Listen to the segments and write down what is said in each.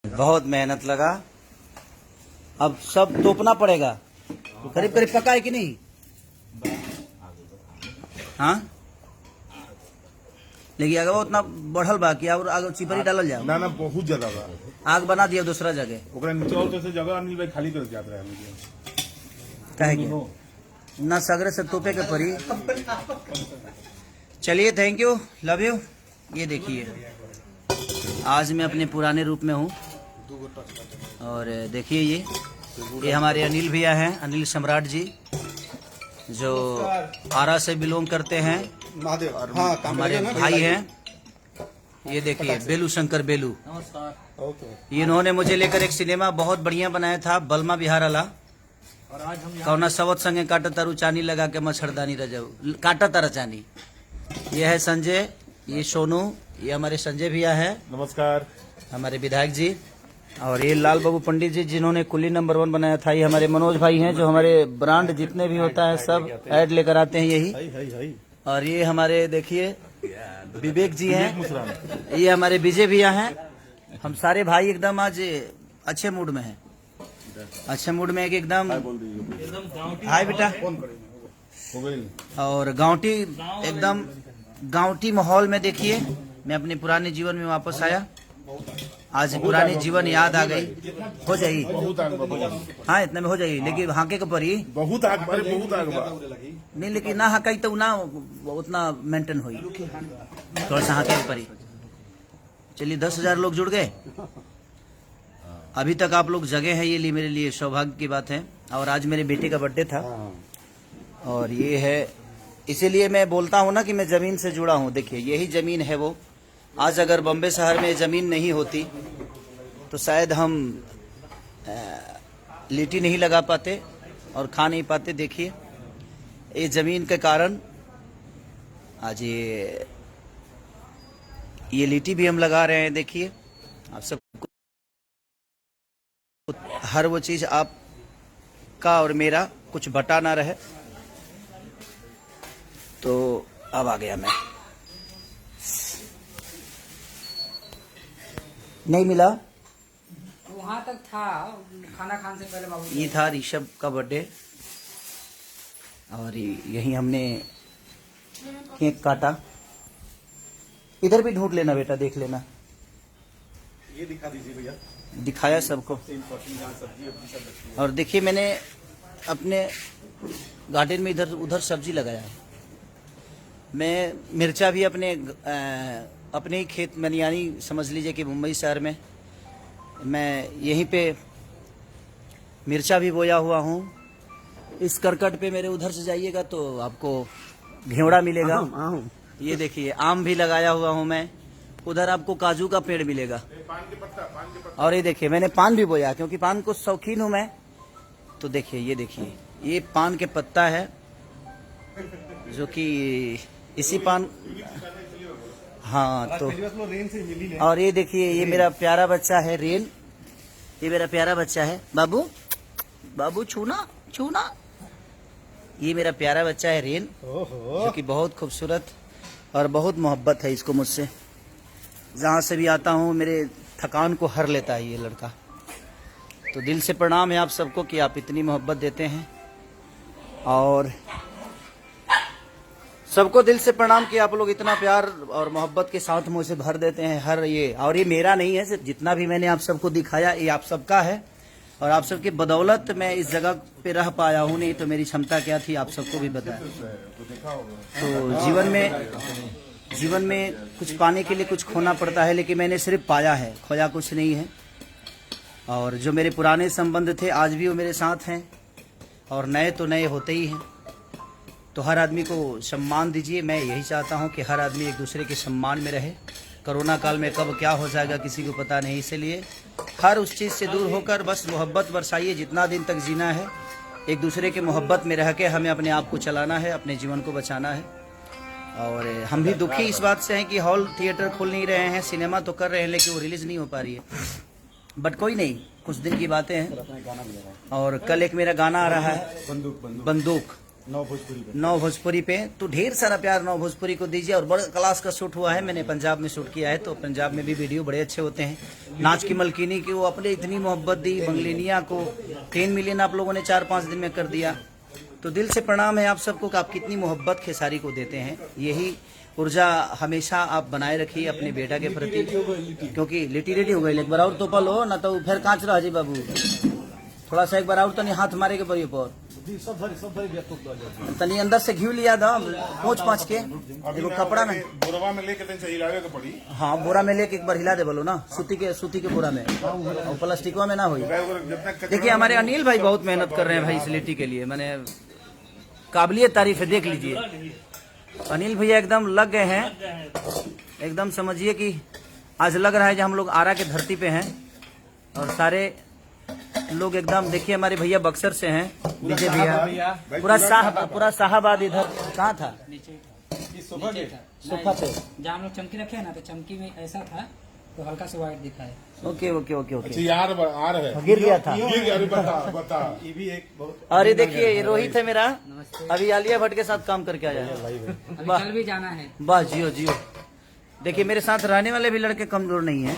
बहुत मेहनत लगा, अब सब तोपना पड़ेगा। करीब करीब पका है कि नहीं? हाँ, लेकिन अगर वो उतना बढ़ल बा कि और आगे चिपरी डालल जाओ ना बहुत ज्यादा बा। आग बना दिया दूसरा जगह। ओकरा नीचे और कैसे जगह अनिल भाई खाली करके जात रहे हैं काहे के ना सगरे से तोपे के पड़ी। चलिए, थैंक यू, लव यू। ये देखिए, आज मैं अपने पुराने रूप में हूँ और देखिए ये हमारे अनिल भैया हैं, अनिल सम्राट जी, जो आरा से बिलोंग करते हैं और हमारे भाई हैं। ये देखिए बेलू शंकर बेलू, इन्होंने मुझे लेकर एक सिनेमा बहुत बढ़िया बनाया था, बलमा बिहार वाला। कौना सवत संगे काटा तारू चानी लगा के मच्छरदानी रजाऊ काटा तारा चानी। ये है संजय, ये सोनू, ये हमारे संजय भैया है, नमस्कार, हमारे विधायक जी। और ये लाल बाबू पंडित जी जिन्होंने कुली नंबर 1 बनाया था। ये हमारे मनोज भाई हैं, जो हमारे ब्रांड जितने भी होता है सब ऐड लेकर आते हैं यही। और ये हमारे देखिए विवेक जी हैं, ये हमारे विजय भैया हैं। हम सारे भाई एकदम आज अच्छे मूड में हैं, अच्छे मूड में एकदम। हाय बेटा। और गांवटी एकदम गांवटी माहौल में देखिए मैं अपने पुराने जीवन में वापस आया। आज पुरानी जीवन याद आ गई। हो जाई, हाँ इतने में हो जाई, लेकिन हाके के परी बहुत आग नहीं, लेकिन ना हकाई तो ना उतना मेंटेन हुई, थोड़ा सा हाके के परी। चलिए 10,000 लोग जुड़ गए अभी तक, आप लोग जगह है, ये मेरे लिए सौभाग्य की बात है। और आज मेरे बेटे का बर्थडे था और ये है, इसीलिए मैं बोलता हूँ ना कि मैं जमीन से जुड़ा हूँ। देखिए यही जमीन है वो। आज अगर बॉम्बे शहर में जमीन नहीं होती तो शायद हम लिट्टी नहीं लगा पाते और खा नहीं पाते। देखिए ये जमीन के कारण आज ये लिट्टी भी हम लगा रहे हैं। देखिए आप सबको हर वो चीज आपका और मेरा कुछ बटा ना रहे। तो अब आ गया मैं, नहीं मिला वहाँ तक था, खाना खाने से पहले बाबू। ये था ऋषभ का बर्थडे और यही हमने केक काटा। इधर भी ढूंढ लेना बेटा, देख लेना। ये दिखा दीजिए भैया। दिखाया सबको। और देखिए मैंने अपने गार्डन में इधर उधर सब्जी लगाया है। मैं मिर्चा भी अपने ही खेत में, यानी समझ लीजिए कि मुंबई शहर में मैं यहीं पे मिर्चा भी बोया हुआ हूँ। इस करकट पे मेरे उधर से जाइएगा तो आपको घेवड़ा मिलेगा। ये देखिए आम भी लगाया हुआ हूँ मैं, उधर आपको काजू का पेड़ मिलेगा। और ये देखिए मैंने पान भी बोया, क्योंकि पान को शौकीन हूँ मैं। तो देखिए ये देखिए, ये पान के पत्ता है, जो कि इसी पान, हाँ। तो और ये देखिए ये मेरा प्यारा बच्चा है रेन, ये मेरा प्यारा बच्चा है। बाबू बाबू छूना छूना, ये मेरा प्यारा बच्चा है रेन, जो कि बहुत खूबसूरत और बहुत मोहब्बत है इसको मुझसे। जहाँ से भी आता हूँ मेरे थकान को हर लेता है ये लड़का। तो दिल से प्रणाम है आप सबको कि आप इतनी मोहब्बत देते हैं, और सबको दिल से प्रणाम कि आप लोग इतना प्यार और मोहब्बत के साथ मुझे भर देते हैं हर ये। और ये मेरा नहीं है, सिर्फ जितना भी मैंने आप सबको दिखाया ये आप सबका है, और आप सबकी बदौलत मैं इस जगह पे रह पाया हूँ। नहीं तो मेरी क्षमता क्या थी आप सबको भी बताया। तो जीवन में कुछ पाने के लिए कुछ खोना पड़ता है, लेकिन मैंने सिर्फ पाया है, खोया कुछ नहीं है। और जो मेरे पुराने संबंध थे आज भी वो मेरे साथ हैं, और नए तो नए होते ही हैं। तो हर आदमी को सम्मान दीजिए। मैं यही चाहता हूं कि हर आदमी एक दूसरे के सम्मान में रहे। कोरोना काल में कब क्या हो जाएगा किसी को पता नहीं, इसलिए हर उस चीज़ से दूर होकर बस मोहब्बत बरसाइए। जितना दिन तक जीना है एक दूसरे के मोहब्बत में रह के हमें अपने आप को चलाना है, अपने जीवन को बचाना है। और हम भी दुखी इस बात से हैं कि हॉल थिएटर खुल नहीं रहे हैं, सिनेमा तो कर रहे हैं लेकिन वो रिलीज़ नहीं हो पा रही है। बट कोई नहीं, कुछ दिन की बातें हैं। और कल एक मेरा गाना आ रहा है, बंदूक। नौ भोजपुरी पे। 9 भोजपुरी पे। तो ढेर सारा प्यार 9 भोजपुरी को दीजिए। और बड़े क्लास का शूट हुआ है, मैंने पंजाब में शूट किया है, तो पंजाब में भी वीडियो बड़े अच्छे होते हैं। नाच की मलकिनी की वो अपने इतनी मोहब्बत दी, बंगलिनिया को 10 मिलियन आप लोगों ने 4-5 दिन में कर दिया। तो दिल से प्रणाम है आप सबको कि आप कितनी मोहब्बत खेसारी को देते हैं। यही ऊर्जा हमेशा आप बनाए रखिए अपने बेटा के प्रति, क्योंकि लिटी हो गई। एक बार और तो पल हो ना तो फिर कांच रहा जी बाबू, थोड़ा सा एक बार और तनी हाथ मारे के पड़ी पर तनी अंदर से घी लिया था पोंछ के एगो कपड़ा में बोरवा में लेके तनी से हिलावे के पड़ी। हाँ, बोरा में लेके एक बार हिला दे बोलो ना, सूती के बोरा में, और प्लास्टिकवा में ना हुई। देखिए हमारे अनिल भाई बहुत मेहनत कर रहे हैं भाई इस लिट्टी के लिए, मैंने काबिलियत तारीफ है, देख लीजिए। अनिल भैया एकदम लग गए हैं, एकदम समझिए कि आज लग रहा है कि हम लोग आरा के धरती पे हैं। और सारे लोग एकदम, देखिए हमारे भैया बक्सर से हैं, विजय भैया, पूरा शाहबाद इधर कहाँ था, सोफा पे जहाँ हम लोग चमकी रखे हैं ना, तो चमकी में ऐसा था तो हल्का से व्हाइट दिखा है। Okay okay okay okay. अच्छा यार आ रहा है, गिर गया था। गिर गया, अरे बता ये भी एक बहुत। अरे देखिए ये रोहित है मेरा, अभी आलिया भट्ट के साथ काम करके आया है। अभी कल भी जाना है। बस जियो जियो। देखिए मेरे साथ रहने वाले भी लड़के कमजोर नहीं हैं।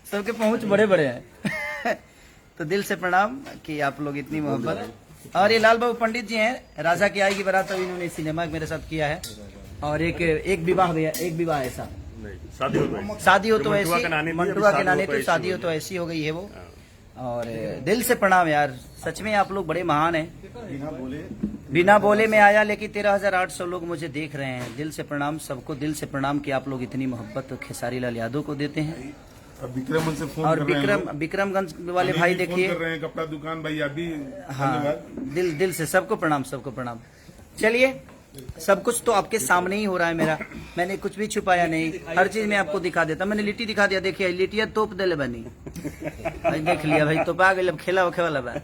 सबके पहुंच बड़े बड़े हैं। तो दिल से प्रणाम कि आप लोग इतनी मोहब्बत। और ये लाल बाबू पंडित जी हैं, राजा की आई की बारात तो इन्होंने सिनेमा मेरे साथ किया है। और एक विवाह भैया, एक विवाह ऐसा शादी हो तो ऐसी, मंटुआ के नाने तो शादी हो तो ऐसी हो गई है वो। और दिल से प्रणाम यार, सच में आप लोग बड़े महान हैं। बिना बोले में आया, लेकिन 13,800 लोग मुझे देख रहे हैं। दिल से प्रणाम सबको, दिल से प्रणाम कि आप लोग इतनी मोहब्बत तो खेसारी लाल यादव को देते हैं। विक्रम से फोन और कर रहे हैं, विक्रमगंज वाले भाई देखिए, फोन कर रहे हैं, कपड़ा दुकान भाई अभी। हाँ, दिल से सबको प्रणाम, सबको प्रणाम। चलिए, सब कुछ तो आपके सामने ही हो रहा है मेरा, मैंने कुछ भी छुपाया नहीं, हर चीज मैं आपको दिखा देता। मैंने लिट्टी दिखा दिया, देखिए लिट्टिया तोप दे बनी, देख लिया भाई, तो पा गई, अब खेला वखे वाला बा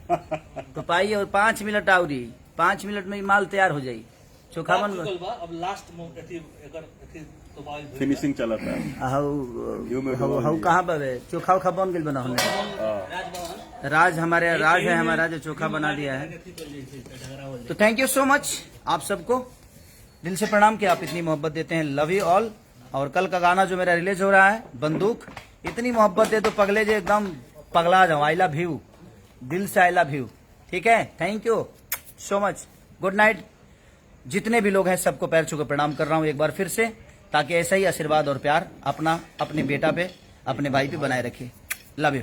तो पाई। और 5 मिनट आवरी, 5 मिनट में माल तैयार हो जाई। चोखा बन अब लास्ट फिनिशिंग चला था। हाउ कहाँ बे चोखा उखा बन गई बना हमने। राज हमारे राज है, हमारा जो चोखा बना दिया है। तो थैंक यू सो मच आप सबको, दिल से प्रणाम कि आप इतनी मोहब्बत देते हैं। Love you all. और कल का गाना जो मेरा रिलीज हो रहा है, बंदूक, इतनी मोहब्बत दे तो पगले जो एकदम पगला जाऊं। आई लव यू, दिल से आई लव यू। ठीक है, thank you so much, good night. जितने भी लोग हैं सबको पैर छू के प्रणाम कर रहा हूं एक बार फिर से, ताकि ऐसा ही आशीर्वाद और प्यार अपना अपने बेटा पे, अपने भाई पे बनाए रखिए। Love you.